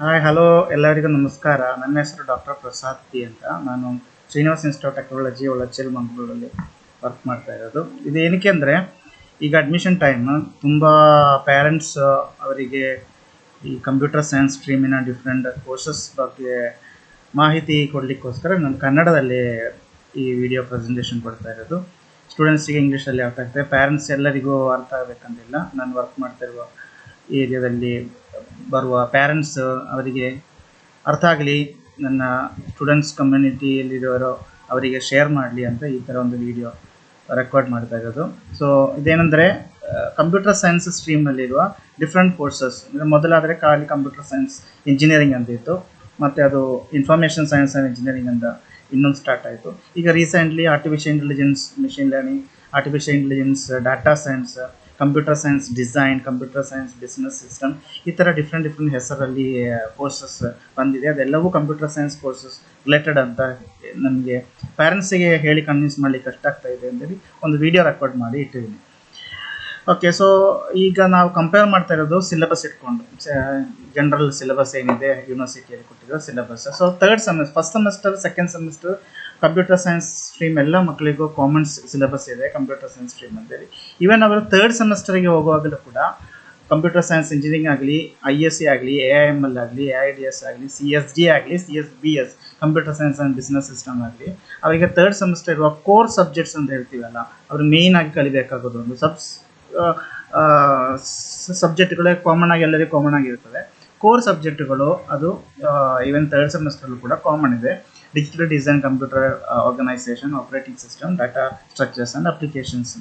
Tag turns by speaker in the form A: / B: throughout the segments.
A: Hi hello ಎಲ್ಲರಿಗೂ ನಮಸ್ಕಾರ. ನನ್ನ ಹೆಸರು ಡಾಕ್ಟರ್ ಪ್ರಸಾದ್ ಪಿ ಅಂತ. ನಾನು ಶ್ರೀನಿವಾಸ್ ಇನ್ಸ್ಟಿಟ್ಯೂಟ್ ಆಫ್ ಟೆಕ್ನಾಲಜಿ ಒಳಚೇಲ್ ಮಂಗಳೂರಲ್ಲಿ ವರ್ಕ್ ಮಾಡ್ತಾ ಇರೋದು. ಇದು ಏನಕ್ಕೆ ಅಂದರೆ, ಈಗ ಅಡ್ಮಿಷನ್ ಟೈಮ್ ತುಂಬ ಪೇರೆಂಟ್ಸ್ ಅವರಿಗೆ ಈ ಕಂಪ್ಯೂಟರ್ ಸೈನ್ಸ್ ಸ್ಟ್ರೀಮಿನ ಡಿಫ್ರೆಂಟ್ ಕೋರ್ಸಸ್ ಬಗ್ಗೆ ಮಾಹಿತಿ ಕೊಡಲಿಕ್ಕೋಸ್ಕರ ನಾನು ಕನ್ನಡದಲ್ಲಿ ಈ ವಿಡಿಯೋ ಪ್ರೆಸೆಂಟೇಷನ್ ಕೊಡ್ತಾ ಇರೋದು. ಸ್ಟೂಡೆಂಟ್ಸಿಗೆ ಇಂಗ್ಲೀಷಲ್ಲಿ ಅರ್ಥ ಆಗ್ತದೆ, ಪೇರೆಂಟ್ಸ್ ಎಲ್ಲರಿಗೂ ಅರ್ಥ ಆಗಬೇಕಂತಿಲ್ಲ. ನಾನು ವರ್ಕ್ ಮಾಡ್ತಾ ಇರುವ ಏರಿಯಾದಲ್ಲಿ ಬರುವ ಪೇರೆಂಟ್ಸ್ ಅವರಿಗೆ ಅರ್ಥ ಆಗಲಿ, ನನ್ನ ಸ್ಟೂಡೆಂಟ್ಸ್ ಕಮ್ಯುನಿಟಿಯಲ್ಲಿರೋರು ಅವರಿಗೆ ಶೇರ್ ಮಾಡಲಿ ಅಂತ ಈ ಥರ ಒಂದು ವಿಡಿಯೋ ರೆಕಾರ್ಡ್ ಮಾಡ್ತಾ ಇರೋದು. ಸೊ ಇದೇನೆಂದರೆ, ಕಂಪ್ಯೂಟರ್ ಸೈನ್ಸ್ ಸ್ಟ್ರೀಮ್ನಲ್ಲಿರುವ ಡಿಫ್ರೆಂಟ್ ಕೋರ್ಸಸ್. ಮೊದಲಾದರೆ ಖಾಲಿ ಕಂಪ್ಯೂಟರ್ ಸೈನ್ಸ್ ಇಂಜಿನಿಯರಿಂಗ್ ಅಂತ ಇತ್ತು, ಮತ್ತು ಅದು ಇನ್ಫಾರ್ಮೇಷನ್ ಸೈನ್ಸ್ ಆ್ಯಂಡ್ ಇಂಜಿನಿಯರಿಂಗ್ ಅಂತ ಇನ್ನೊಂದು ಸ್ಟಾರ್ಟ್ ಆಯಿತು. ಈಗ recently artificial intelligence, machine learning, artificial intelligence, data science, computer science design, computer science business system, ಈ ಥರ ಡಿಫ್ರೆಂಟ್ ಹೆಸರಲ್ಲಿ ಕೋರ್ಸಸ್ ಬಂದಿದೆ. ಅದೆಲ್ಲವೂ ಕಂಪ್ಯೂಟರ್ ಸೈನ್ಸ್ ಕೋರ್ಸಸ್ ರಿಲೇಟೆಡ್ ಅಂತ ನಮಗೆ ಪೇರೆಂಟ್ಸಿಗೆ ಹೇಳಿ ಕನ್ವಿನ್ಸ್ ಮಾಡಲಿಕ್ಕೆ ಕಷ್ಟ ಆಗ್ತಾ ಇದೆ ಅಂತೇಳಿ ಒಂದು ವಿಡಿಯೋ ರೆಕಾರ್ಡ್ ಮಾಡಿ ಇಟ್ಟಿದ್ದೀನಿ. ಓಕೆ, ಸೊ ಈಗ ನಾವು ಕಂಪೇರ್ ಮಾಡ್ತಾ ಇರೋದು ಸಿಲೆಬಸ್ ಇಟ್ಕೊಂಡು, ಜನರಲ್ ಸಿಲೆಬಸ್ ಏನಿದೆ ಯೂನಿವರ್ಸಿಟಿಯಲ್ಲಿ ಕೊಟ್ಟಿರೋ syllabus. So first semester, second semester computer science stream ಎಲ್ಲ ಮಕ್ಕಳಿಗೂ ಕಾಮನ್ ಸಿಲೆಬಸ್ ಇದೆ ಕಂಪ್ಯೂಟರ್ ಸೈನ್ಸ್ ಸ್ಟ್ರೀಮ್ ಅಂತೇಳಿ. ಈವನ್ ಅವರು ಥರ್ಡ್ ಸೆಮಿಸ್ಟರ್ಗೆ ಹೋಗುವಾಗಲೂ ಕೂಡ ಕಂಪ್ಯೂಟರ್ ಸೈನ್ಸ್ ಇಂಜಿನಿಯರಿಂಗ್ ಆಗಲಿ, ISC ಆಗಲಿ, AIML ಆಗಲಿ, AIDS ಆಗಲಿ, CSD ಆಗಲಿ, CSBS computer science and business system ಆಗಲಿ, ಅವರಿಗೆ ಥರ್ಡ್ ಸೆಮಿಸ್ಟರ್ ಇರುವ ಕೋರ್ ಸಬ್ಜೆಕ್ಟ್ಸ್ ಅಂತ ಹೇಳ್ತೀವಲ್ಲ, ಅವರು ಮೇಯ್ನ್ ಆಗಿ ಕಲಿಬೇಕಾಗೋದು ಒಂದು ಸಬ್ಜೆಕ್ಟ್ಗಳೇ ಕಾಮನ್ ಆಗಿ ಎಲ್ಲರಿಗೂ ಕಾಮನ್ ಆಗಿರ್ತದೆ. ಕೋರ್ ಸಬ್ಜೆಕ್ಟ್ಗಳು ಅದು ಈವನ್ ಥರ್ಡ್ ಸೆಮಿಸ್ಟರ್ಲು ಕೂಡ ಕಾಮನ್ ಇದೆ. Digital design, computer organisation, operating system, data structures and applications.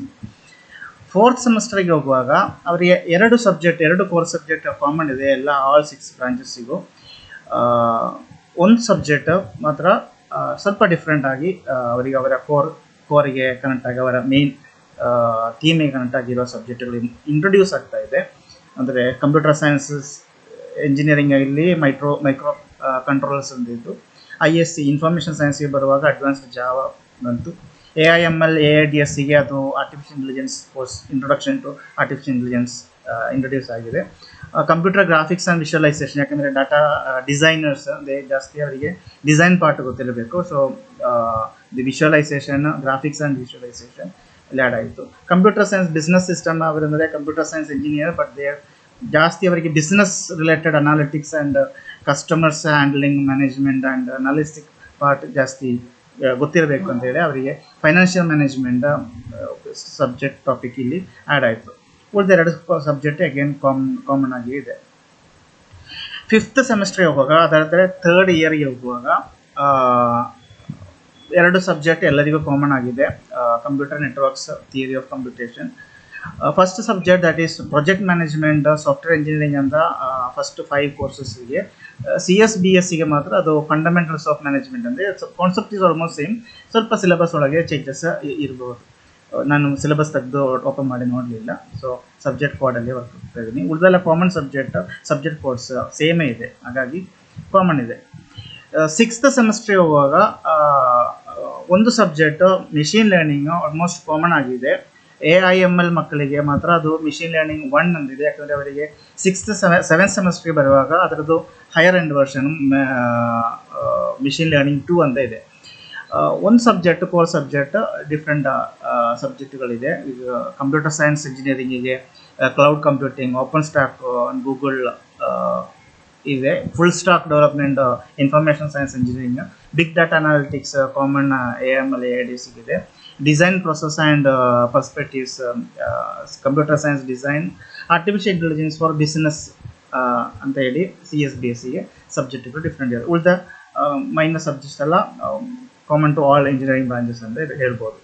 A: Fourth ಸೆಮಿಸ್ಟರ್ಗೆ ಹೋಗುವಾಗ ಅವರಿಗೆ ಎರಡು ಕೋರ್ ಸಬ್ಜೆಕ್ಟ್ ಕಾಮನ್ ಇದೆ ಎಲ್ಲ ಆಲ್ 6 ಬ್ರಾಂಚಸ್ಸಿಗೂ. ಒಂದು ಸಬ್ಜೆಕ್ಟ್ ಮಾತ್ರ ಸ್ವಲ್ಪ ಡಿಫ್ರೆಂಟ್ ಆಗಿ ಅವರಿಗೆ ಅವರ ಕೋರಿಗೆ ಕನೆಕ್ಟ್ ಆಗಿ ಅವರ ಮೇನ್ ಥೀಮಿಗೆ ಕನೆಕ್ಟ್ ಆಗಿರೋ ಸಬ್ಜೆಕ್ಟ್ಗಳು ಇಂಟ್ರೊಡ್ಯೂಸ್ ಆಗ್ತಾ ಇದೆ. ಅಂದರೆ ಕಂಪ್ಯೂಟರ್ ಸೈನ್ಸಸ್ ಇಂಜಿನಿಯರಿಂಗ್ ಆಗಲಿ ಮೈಕ್ರೋ ಕಂಟ್ರೋಲ್ಸ್ ಅಂದಿದ್ದು, ISC ಇನ್ಫಾರ್ಮೇಷನ್ ಸೈನ್ಸ್ಗೆ ಬರುವಾಗ ಅಡ್ವಾನ್ಸ್ಡ್ ಜಾವಾ ಬಂತು. AIML AIDSಗೆ ಅದು artificial intelligence course, introduction to artificial intelligence introduce ಆಗಿದೆ. ಕಂಪ್ಯೂಟರ್ ಗ್ರಾಫಿಕ್ಸ್ ಆ್ಯಂಡ್ ವಿಷುವಲೈಸೇಷನ್, ಯಾಕಂದರೆ ಡಾಟಾ ಡಿಸೈನರ್ಸ್ ಜಾಸ್ತಿ ಅವರಿಗೆ ಡಿಸೈನ್ ಪಾರ್ಟ್ ಗೊತ್ತಿರಬೇಕು. So the visualisation, graphics and visualisation ಅಲ್ಲಿ ಆ್ಯಡ್ ಆಯಿತು. ಕಂಪ್ಯೂಟರ್ ಸೈನ್ಸ್ ಬಿಸ್ನೆಸ್ ಸಿಸ್ಟಮ್ ಅವರಂದರೆ computer science engineer, but they ಜಾಸ್ತಿ ಅವರಿಗೆ business related analytics and customers handling, management and ಅನಾಲಿಸ್ಟಿಕ್ part ಜಾಸ್ತಿ ಗೊತ್ತಿರಬೇಕು ಅಂತೇಳಿ ಅವರಿಗೆ ಫೈನಾನ್ಷಿಯಲ್ ಮ್ಯಾನೇಜ್ಮೆಂಟ್ ಸಬ್ಜೆಕ್ಟ್ ಟಾಪಿಕ್ ಇಲ್ಲಿ ಆ್ಯಡ್ ಆಯಿತು. ಉಳಿದೆರಡು ಸಬ್ಜೆಕ್ಟ್ ಅಗೇನ್ ಕಾಮನ್ ಆಗಿ ಇದೆ. ಫಿಫ್ತ್ ಸೆಮಿಸ್ಟರ್ಗೆ ಹೋಗುವಾಗ, ಅದಾದರೆ ಥರ್ಡ್ ಇಯರ್ಗೆ ಹೋಗುವಾಗ, ಎರಡು ಸಬ್ಜೆಕ್ಟ್ ಎಲ್ಲರಿಗೂ ಕಾಮನ್ ಆಗಿದೆ. Computer networks, theory of computation. First subject that is project management, software engineering ಅಂತ ಫಸ್ಟ್ 5 ಕೋರ್ಸಸ್ಗೆ. CSBSಗೆ ಮಾತ್ರ ಅದು ಫಂಡಮೆಂಟಲ್ಸ್ ಆಫ್ ಮ್ಯಾನೇಜ್ಮೆಂಟ್. ಅಂದರೆ ಕಾನ್ಸೆಪ್ಟ್ ಈಸ್ ಆಲ್ಮೋಸ್ಟ್ ಸೇಮ್, ಸ್ವಲ್ಪ ಸಿಲೆಬಸ್ ಒಳಗೆ ಚೇಂಜಸ್ ಇರ್ಬೋದು. ನಾನು ಸಿಲೆಬಸ್ ತೆಗೆದು ಓಪನ್ ಮಾಡಿ ನೋಡಲಿಲ್ಲ, ಸೊ ಸಬ್ಜೆಕ್ಟ್ ಕೋಡಲ್ಲಿ ವರ್ಕ್ ಮಾಡ್ತಾ ಇದ್ದೀನಿ. ಉಳಿದೆಲ್ಲ ಕಾಮನ್ ಸಬ್ಜೆಕ್ಟ್ ಕೋರ್ಸ್ ಸೇಮೇ ಇದೆ, ಹಾಗಾಗಿ ಕಾಮನ್ ಇದೆ. ಸಿಕ್ಸ್ತ್ ಸೆಮಿಸ್ಟರ್ ಹೋಗುವಾಗ ಒಂದು subject machine learning almost common ಆಗಿದೆ. AIML ಮಕ್ಕಳಿಗೆ ಮಾತ್ರ ಅದು ಮಿಷಿನ್ ಲರ್ನಿಂಗ್ 1 ಅಂದಿದೆ, ಯಾಕಂದರೆ ಅವರಿಗೆ ಸೆವೆಂತ್ ಸೆಮಿಸ್ಟರ್ಗೆ ಬರುವಾಗ ಅದರದ್ದು higher end version machine learning 2 ಅಂತ ಇದೆ. ಒಂದು ಸಬ್ಜೆಕ್ಟ್ ಕೋರ್ ಸಬ್ಜೆಕ್ಟ್ ಡಿಫ್ರೆಂಟ್ ಸಬ್ಜೆಕ್ಟ್ಗಳಿದೆ. ಈಗ ಕಂಪ್ಯೂಟರ್ ಸೈನ್ಸ್ ಇಂಜಿನಿಯರಿಂಗಿಗೆ cloud computing, open stack, Google ಇದೆ. Full stack development, information science engineering, big data analytics common AIML AIDSಗಿದೆ. Design process and perspectives, computer science design, artificial intelligence for business ಅಂತ ಹೇಳಿ CSBSಗೆ ಸಬ್ಜೆಕ್ಟ್ಗಳು different ಇದೆ. ಉಳಿದ ಮೈನರ್ ಸಬ್ಜೆಕ್ಟ್ಸ್ ಎಲ್ಲ common to all engineering branches ಅಂತ ಹೇಳ್ಬೋದು.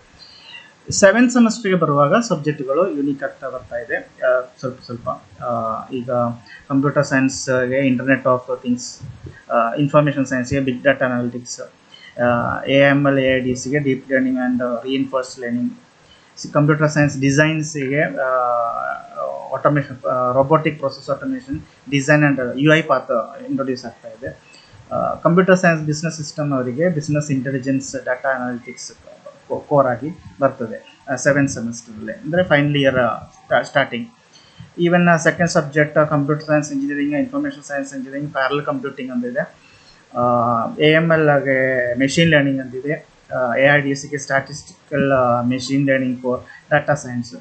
A: ಸೆವೆಂತ್ ಸೆಮಿಸ್ಟರ್ಗೆ ಬರುವಾಗ ಸಬ್ಜೆಕ್ಟ್ಗಳು ಯೂನಿಕ್ ಆಗ್ತಾ ಬರ್ತಾ ಇದೆ ಸ್ವಲ್ಪ. ಈಗ ಕಂಪ್ಯೂಟರ್ ಸೈನ್ಸ್ಗೆ ಇಂಟರ್ನೆಟ್ ಆಫ್ ಥಿಂಗ್ಸ್, ಇನ್ಫಾರ್ಮೇಷನ್ ಸೈನ್ಸ್ಗೆ ಬಿಗ್ ಡಾಟಾ ಅನಾಲಿಟಿಕ್ಸ್, AIML AIDSಗೆ deep learning and reinforce learning, computer science ಡಿಸೈನ್ಸಿಗೆ automation, robotic process automation, design and UI path introduce ಆಗ್ತಾ ಇದೆ. ಕಂಪ್ಯೂಟರ್ ಸೈನ್ಸ್ ಬಿಸ್ನೆಸ್ ಸಿಸ್ಟಮ್ ಅವರಿಗೆ business intelligence, data analytics core ಆಗಿ ಬರ್ತದೆ seventh ಸೆಮಿಸ್ಟರಲ್ಲಿ, ಅಂದರೆ final year starting. Even second subject computer science engineering, information science engineering, parallel computing ಅಂತಿದೆ, AMLಗೆ machine learning ಅಂತಿದೆ, AIDSಗೆ statistical machine learning for data science,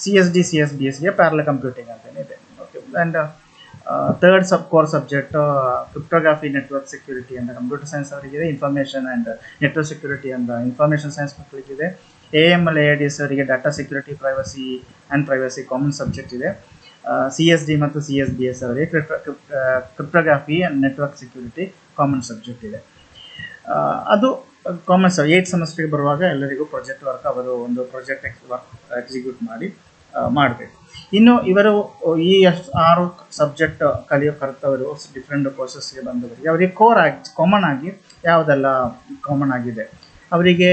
A: CSBSಗೆ parallel computing ಅಂತಲೇ ಇದೆ. Okay, and third core subject cryptography network security ಅಂತ computer science ಅವರಿಗಿದೆ, information and network security ಅಂತ information science ಮಕ್ಕಳಿಗಿದೆ, AML AIDS ಅವರಿಗೆ data security privacy common subject ಇದೆ, CSD ಮತ್ತು CSBS ಅವರಿಗೆ cryptography and network security common subject ಇದೆ. ಅದು ಕಾಮನ್ 8th ಸೆಮಿಸ್ಟರ್ಗೆ ಬರುವಾಗ ಎಲ್ಲರಿಗೂ ಪ್ರಾಜೆಕ್ಟ್ ವರ್ಕ್, ಅವರು ಒಂದು ಪ್ರಾಜೆಕ್ಟ್ ವರ್ಕ್ ಎಕ್ಸಿಕ್ಯೂಟ್ ಮಾಡಬೇಕು. ಇನ್ನು ಇವರು ಈ 6 ಸಬ್ಜೆಕ್ಟ್ ಕಲಿಯೋ ಕರ್ತವರು ಡಿಫ್ರೆಂಟ್ ಕೋರ್ಸಸ್ಗೆ ಬಂದವರಿಗೆ ಅವರಿಗೆ ಕಾಮನ್ ಆಗಿ ಯಾವುದೆಲ್ಲ ಕಾಮನ್ ಆಗಿದೆ, ಅವರಿಗೆ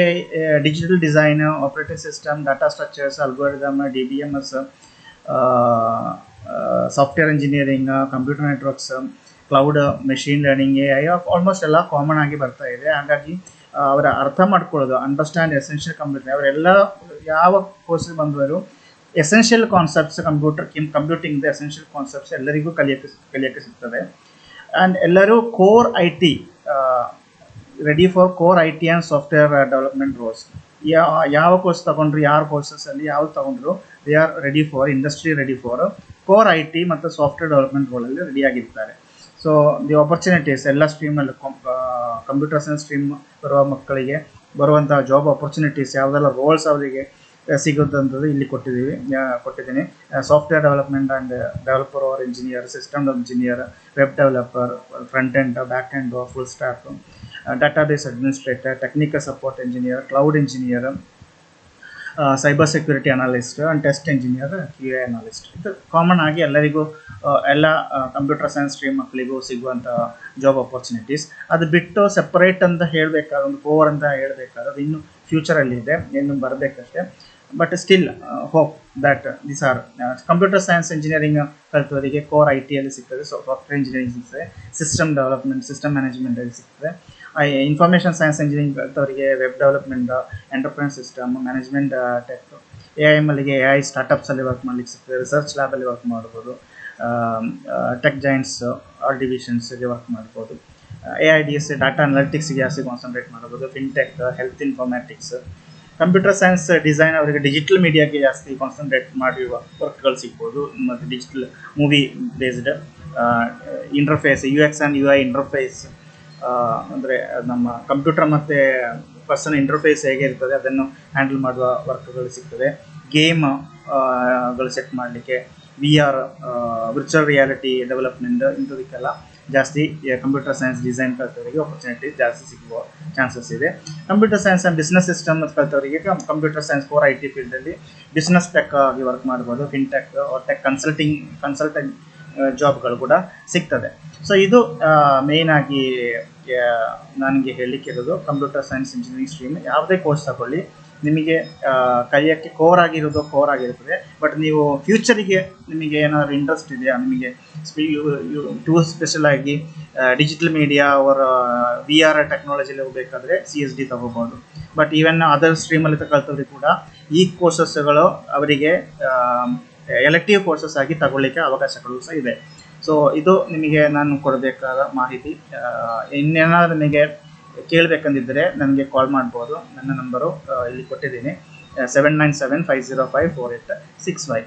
A: digital design, operating system, data structures, algorithm, DBMS, software engineering, computer networks, cloud, machine learning, AI almost ಎಲ್ಲ ಕಾಮನ್ ಆಗಿ ಬರ್ತಾ ಇದೆ. ಹಾಗಾಗಿ ಅವರ ಅರ್ಥ ಮಾಡ್ಕೊಳ್ಳೋದು, ಅಂಡರ್ಸ್ಟ್ಯಾಂಡ್ ಎಸೆನ್ಷಿಯಲ್ ಕಂಪ್ಯೂಟರ್, ಅವರೆಲ್ಲ ಯಾವ ಕೋರ್ಸ್ಗೆ ಬಂದವರು essential concepts computing essential concepts ಎಲ್ಲರಿಗೂ ಕಲಿಯೋಕ್ಕೆ ಸಿಗ್ತದೆ. ಆ್ಯಂಡ್ ಎಲ್ಲರೂ core IT ready for core IT and software development roles. ಯಾವ ಕೋರ್ಸ್ ತೊಗೊಂಡ್ರು, ಯಾರು ಕೋರ್ಸಸ್ಸಲ್ಲಿ ಯಾವ್ದು ತೊಗೊಂಡ್ರು, they are ready for industry, ready for core IT ಮತ್ತು ಸಾಫ್ಟ್ವೇರ್ ಡೆವಲಪ್ಮೆಂಟ್ ರೋಲಲ್ಲಿ ರೆಡಿಯಾಗಿರ್ತಾರೆ. ಸೊ ದಿ ಆಪರ್ಚುನಿಟೀಸ್ ಎಲ್ಲ ಸ್ಟ್ರೀಮಲ್ಲಿ ಕಂಪ್ಯೂಟರ್ ಸೈನ್ಸ್ ಸ್ಟ್ರೀಮ್ ಬರುವ ಮಕ್ಕಳಿಗೆ ಬರುವಂಥ ಜಾಬ್ ಆಪರ್ಚುನಿಟೀಸ್ ಯಾವುದೆಲ್ಲ ರೋಲ್ಸ್ ಅವರಿಗೆ ಸಿಗೋದಂಥದ್ದು ಇಲ್ಲಿ ಕೊಟ್ಟಿದ್ದೀನಿ. Software development and developer or engineer, system engineer, web developer, front end, back end, full stack, database administrator, technical support engineer, cloud engineer, cyber security analyst and test engineer, QA analyst. ಇದು common ಆಗಿ ಎಲ್ಲರಿಗೂ ಎಲ್ಲ computer science stream ಮಕ್ಕಳಿಗೂ ಸಿಗುವಂಥ job opportunities. ಅದು ಬಿಟ್ಟು separate ಅಂತ ಹೇಳಬೇಕಾದ್ರೆ, ಒಂದು ಕೋರ್ ಅಂತ ಹೇಳಬೇಕಾದ್ರೆ ಅದು ಇನ್ನೂ ಫ್ಯೂಚರಲ್ಲಿದೆ, ಇನ್ನು ಬರಬೇಕಷ್ಟೇ. But still hope that this are computer science engineering ಕಲಿತವರಿಗೆ ಕೋರ್ ITಯಲ್ಲಿ ಸಿಗ್ತದೆ, ಸಾಫ್ಟ್ವೇರ್ ಇಂಜಿನಿಯರಿಂಗ್ ಸಿಗ್ತದೆ, ಸಿಸ್ಟಮ್ ಡೆವಲಪ್ಮೆಂಟ್, ಸಿಸ್ಟಮ್ ಮ್ಯಾನೇಜ್ಮೆಂಟಲ್ಲಿ ಸಿಗ್ತದೆ. ಇನ್ಫಾರ್ಮೇಷನ್ ಸೈನ್ಸ್ ಇಂಜಿನಿಯರಿಂಗ್ ಕಲಿತವರಿಗೆ web development, enterprise system management, tech, AIMLಗೆ AI ಸ್ಟಾರ್ಟಪ್ಸಲ್ಲಿ ವರ್ಕ್ ಮಾಡಲಿಕ್ಕೆ ಸಿಗ್ತದೆ, ರಿಸರ್ಚ್ ಲ್ಯಾಬಲ್ಲಿ ವರ್ಕ್ ಮಾಡ್ಬೋದು, ಟೆಕ್ ಜೈಂಟ್ಸ್ ಆಲ್ ಡಿವಿಷನ್ಸ್ಗೆ ವರ್ಕ್ ಮಾಡ್ಬೋದು, AIDS ಡಾಟಾ ಅನಾಲಿಟಿಕ್ಸ್ಗೆ ಜಾಸ್ತಿ ಕಾನ್ಸಂಟ್ರೇಟ್ ಮಾಡ್ಬೋದು, fintech, health informatics, computer science design ಅವರಿಗೆ ಡಿಜಿಟಲ್ ಮೀಡಿಯಾಗೆ ಜಾಸ್ತಿ ಕಾನ್ಸಂಟ್ರೇಟ್ ಮಾಡಿರುವ ವರ್ಕ್ಗಳು ಸಿಗ್ಬೋದು. ಮತ್ತು digital movie based interface, UX and UI interface, ಅಂದರೆ ನಮ್ಮ ಕಂಪ್ಯೂಟರ್ ಮತ್ತು ಪರ್ಸನ್ ಇಂಟರ್ಫೇಸ್ ಹೇಗೆ ಇರ್ತದೆ ಅದನ್ನು ಹ್ಯಾಂಡಲ್ ಮಾಡುವ ವರ್ಕ್ಗಳು ಸಿಗ್ತದೆ. ಗೇಮ್ಗಳು ಸೆಟ್ ಮಾಡಲಿಕ್ಕೆ, VR ವಿರ್ಚುವಲ್ ರಿಯಾಲಿಟಿ ಡೆವಲಪ್ಮೆಂಟ್, ಇಂಥದಕ್ಕೆಲ್ಲ ಜಾಸ್ತಿ ಕಂಪ್ಯೂಟರ್ ಸೈನ್ಸ್ ಡಿಸೈನ್ ಕಲಿತವರಿಗೆ ಆಪರ್ಚುನಿಟೀಸ್ ಜಾಸ್ತಿ ಸಿಗುವ ಚಾನ್ಸಸ್ ಇದೆ. Computer science and business system ಕಲಿತವರಿಗೆ ಕಂಪ್ಯೂಟರ್ ಸೈನ್ಸ್ ಕೋರ್ IT ಫೀಲ್ಡಲ್ಲಿ ಬಿಸ್ನೆಸ್ ಟೆಕ್ ಆಗಿ ವರ್ಕ್ ಮಾಡ್ಬೋದು, ಫಿನ್ಟೆಕ್, ಟೆಕ್ ಕನ್ಸಲ್ಟೆಂಟ್ ಜಾಬ್ಗಳು ಕೂಡ ಸಿಗ್ತದೆ. ಸೊ ಇದು ಮೇಯ್ನ್ ಆಗಿ ನನಗೆ ಹೇಳಲಿಕ್ಕಿರೋದು. ಕಂಪ್ಯೂಟರ್ ಸೈನ್ಸ್ ಇಂಜಿನಿಯರಿಂಗ್ ಸ್ಟ್ರೀಮ್ ಯಾವುದೇ ಕೋರ್ಸ್ ತಗೊಳ್ಳಿ, ನಿಮಗೆ ಕಲಿಯೋಕ್ಕೆ ಕೋರ್ ಆಗಿರ್ತದೆ. ಬಟ್ ನೀವು ಫ್ಯೂಚರಿಗೆ ನಿಮಗೆ ಏನಾದರೂ ಇಂಟ್ರೆಸ್ಟ್ ಇದೆಯಾ, ನಿಮಗೆ ಸ್ಪೆಷಲ್ ಆಗಿ ಡಿಜಿಟಲ್ ಮೀಡಿಯಾ ಅವರ VR ಟೆಕ್ನಾಲಜಿಲಿ ಹೋಗಬೇಕಾದ್ರೆ CSD ತಗೋಬೋದು. ಬಟ್ ಈವನ್ ಅದರ್ ಸ್ಟ್ರೀಮಲ್ಲಿ ಕಲ್ತವ್ರಿಗೆ ಕೂಡ ಈ ಕೋರ್ಸಸ್ಗಳು ಅವರಿಗೆ ಎಲೆಕ್ಟಿವ್ ಕೋರ್ಸಸ್ ಆಗಿ ತಗೊಳ್ಳಿಕ್ಕೆ ಅವಕಾಶಗಳು ಸಹ ಇದೆ. ಸೊ ಇದು ನಿಮಗೆ ನಾನು ಕೊಡಬೇಕಾದ ಮಾಹಿತಿ. ಇನ್ನೇನಾದರೂ ನಿಮಗೆ ಕೇಳಬೇಕಂದಿದ್ದರೆ ನನಗೆ ಕಾಲ್ ಮಾಡ್ಬೋದು. ನನ್ನ ನಂಬರು ಇಲ್ಲಿ ಕೊಟ್ಟಿದ್ದೀನಿ, 7975054865.